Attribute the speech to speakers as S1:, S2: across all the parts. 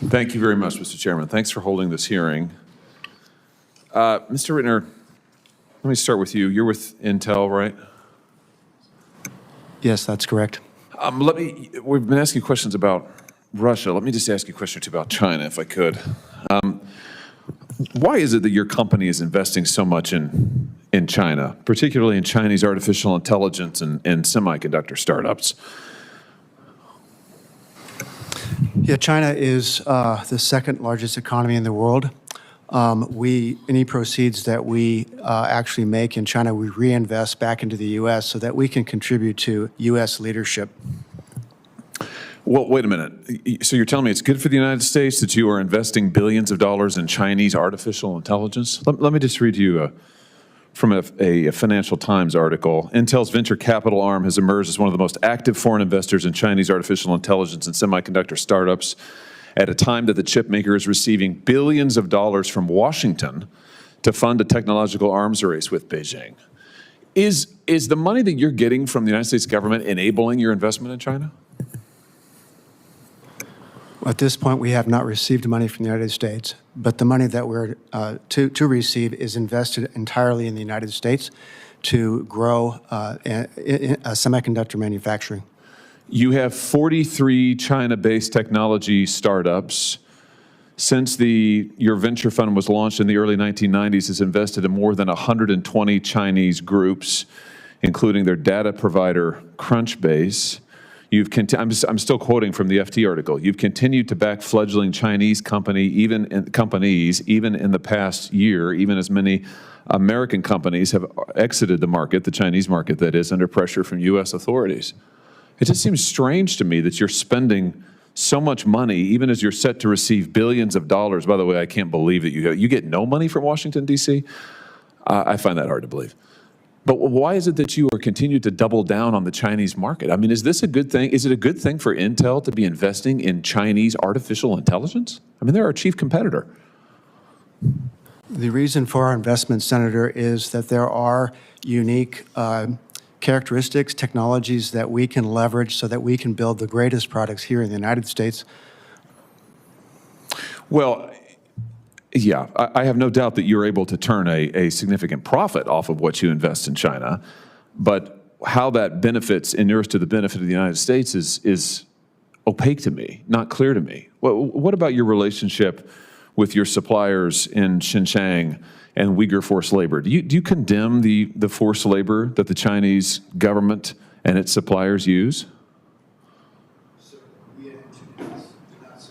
S1: Thank you very much, Mr. Chairman. Thanks for holding this hearing. Mr. Rittner, let me start with you. You're with Intel, right?
S2: Yes, that's correct.
S1: We've been asking questions about Russia. Let me just ask you a question or two about China, if I could. Why is it that your company is investing so much in China, particularly in Chinese artificial intelligence and semiconductor startups?
S2: Yeah, China is the second largest economy in the world. Any proceeds that we actually make in China, we reinvest back into the U.S. so that we can contribute to U.S. leadership.
S1: Well, wait a minute. So you're telling me it's good for the United States that you are investing billions of dollars in Chinese artificial intelligence? Let me just read you from a Financial Times article. Intel's venture capital arm has emerged as one of the most active foreign investors in Chinese artificial intelligence and semiconductor startups at a time that the chip maker is receiving billions of dollars from Washington to fund a technological arms race with Beijing. Is the money that you're getting from the United States government enabling your investment in China?
S2: At this point, we have not received money from the United States, but the money that we're to receive is invested entirely in the United States to grow semiconductor manufacturing.
S1: You have 43 China-based technology startups. Since your venture fund was launched in the early 1990s, has invested in more than 120 Chinese groups, including their data provider Crunchbase. I'm still quoting from the FT article. You've continued to back fledgling Chinese companies, even in the past year, even as many American companies have exited the market, the Chinese market that is, under pressure from U.S. authorities. It just seems strange to me that you're spending so much money, even as you're set to receive billions of dollars. By the way, I can't believe that you get no money from Washington, D.C. I find that hard to believe. But why is it that you are continuing to double down on the Chinese market? I mean, is this a good thing? Is it a good thing for Intel to be investing in Chinese artificial intelligence? I mean, they're our chief competitor.
S2: The reason for our investment, Senator, is that there are unique characteristics, technologies that we can leverage so that we can build the greatest products here in the United States.
S1: Well, yeah, I have no doubt that you're able to turn a significant profit off of what you invest in China, but how that benefits inures to the benefit of the United States is opaque to me, not clear to me. What about your relationship with your suppliers in Xinjiang and Uyghur forced labor? Do you condemn the forced labor that the Chinese government and its suppliers use?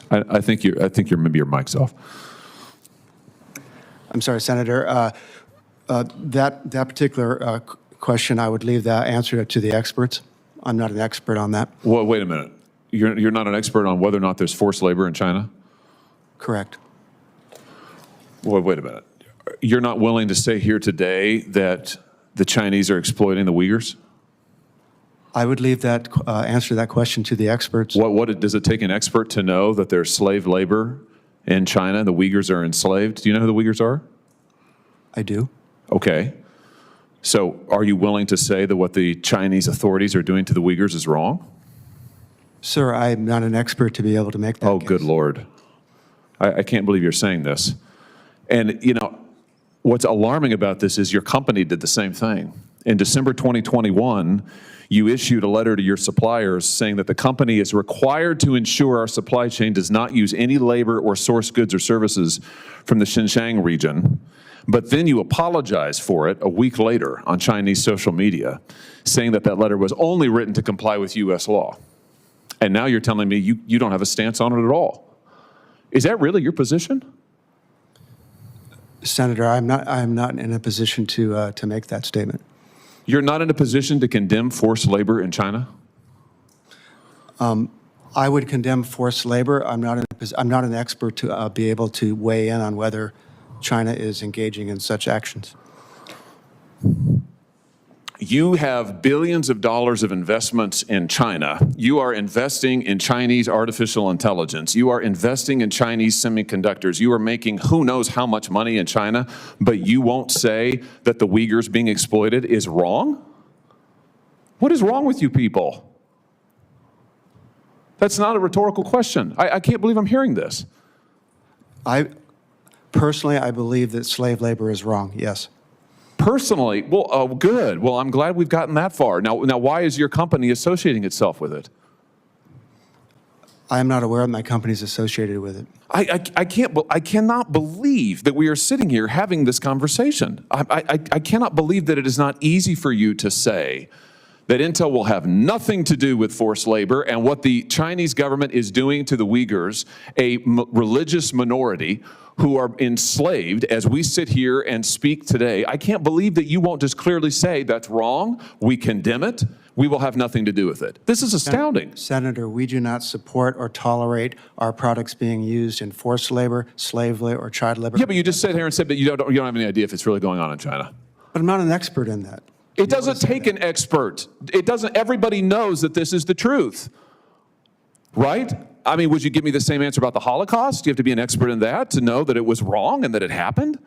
S1: I think maybe your mic's off.
S2: I'm sorry, Senator. That particular question, I would leave that answer to the experts. I'm not an expert on that.
S1: Well, wait a minute. You're not an expert on whether or not there's forced labor in China?
S2: Correct.
S1: Well, wait a minute. You're not willing to say here today that the Chinese are exploiting the Uyghurs?
S2: I would leave that answer to that question to the experts.
S1: Does it take an expert to know that there's slave labor in China? The Uyghurs are enslaved. Do you know who the Uyghurs are?
S2: I do.
S1: Okay. So are you willing to say that what the Chinese authorities are doing to the Uyghurs is wrong?
S2: Sir, I'm not an expert to be able to make that case.
S1: Good Lord. I can't believe you're saying this. And, you know, what's alarming about this is your company did the same thing. In December 2021, you issued a letter to your suppliers saying that the company is required to ensure our supply chain does not use any labor or source goods or services from the Xinjiang region. But then you apologize for it a week later on Chinese social media, saying that that letter was only written to comply with U.S. law. And now you're telling me you don't have a stance on it at all. Is that really your position?
S2: Senator, I'm not in a position to make that statement.
S1: You're not in a position to condemn forced labor in China?
S2: I would condemn forced labor. I'm not an expert to be able to weigh in on whether China is engaging in such actions.
S1: You have billions of dollars of investments in China. You are investing in Chinese artificial intelligence. You are investing in Chinese semiconductors. You are making who knows how much money in China, but you won't say that the Uyghurs being exploited is wrong? What is wrong with you people? That's not a rhetorical question. I can't believe I'm hearing this.
S2: Personally, I believe that slave labor is wrong, yes.
S1: Personally, well, good. Well, I'm glad we've gotten that far. Now, why is your company associating itself with it?
S2: I am not aware that my company is associated with it.
S1: I cannot believe that we are sitting here having this conversation. I cannot believe that it is not easy for you to say that Intel will have nothing to do with forced labor and what the Chinese government is doing to the Uyghurs, a religious minority who are enslaved as we sit here and speak today. I can't believe that you won't just clearly say that's wrong, we condemn it, we will have nothing to do with it. This is astounding.
S2: Senator, we do not support or tolerate our products being used in forced labor, slave labor, or child labor.
S1: Yeah, but you just sat here and said that you don't have any idea if it's really going on in China.
S2: But I'm not an expert in that.
S1: It doesn't take an expert. It doesn't, everybody knows that this is the truth, right? I mean, would you give me the same answer about the Holocaust? Do you have to be an expert in that to know that it was wrong and that it happened?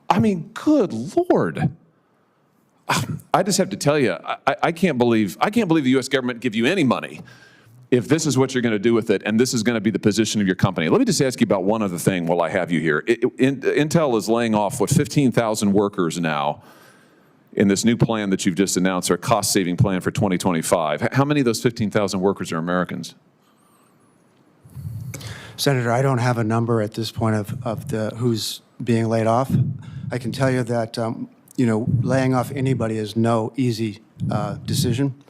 S1: I mean, good Lord. I just have to tell you, I can't believe the U.S. government give you any money if this is what you're going to do with it and this is going to be the position of your company. Let me just ask you about one other thing while I have you here. Intel is laying off, 15,000 workers now in this new plan that you've just announced, or cost-saving plan for 2025. How many of those 15,000 workers are Americans?
S2: Senator, I don't have a number at this point of who's being laid off. I can tell you that laying off anybody is no easy decision.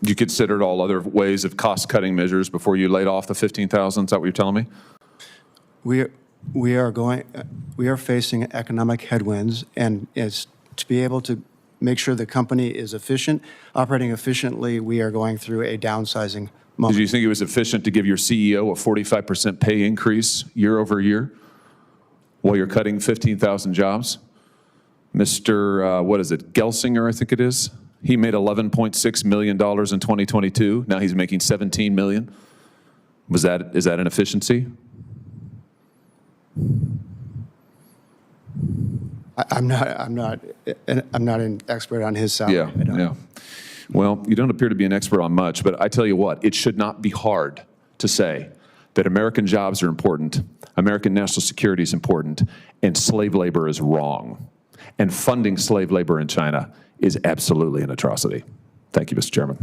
S1: You considered all other ways of cost-cutting measures before you laid off the 15,000? Is that what you're telling me?
S2: We are facing economic headwinds, and it's to be able to make sure the company is efficient, operating efficiently. We are going through a downsizing moment.
S1: Did you think it was efficient to give your CEO a 45% pay increase year over year while you're cutting 15,000 jobs? Mr. What is it, Gelsinger, I think it is? He made $11.6 million in 2022. Now he's making $17 million. Is that an efficiency?
S2: I'm not an expert on his salary.
S1: Yeah. Well, you don't appear to be an expert on much, but I tell you what, it should not be hard to say that American jobs are important, American national security is important, and slave labor is wrong. And funding slave labor in China is absolutely an atrocity. Thank you, Mr. Chairman.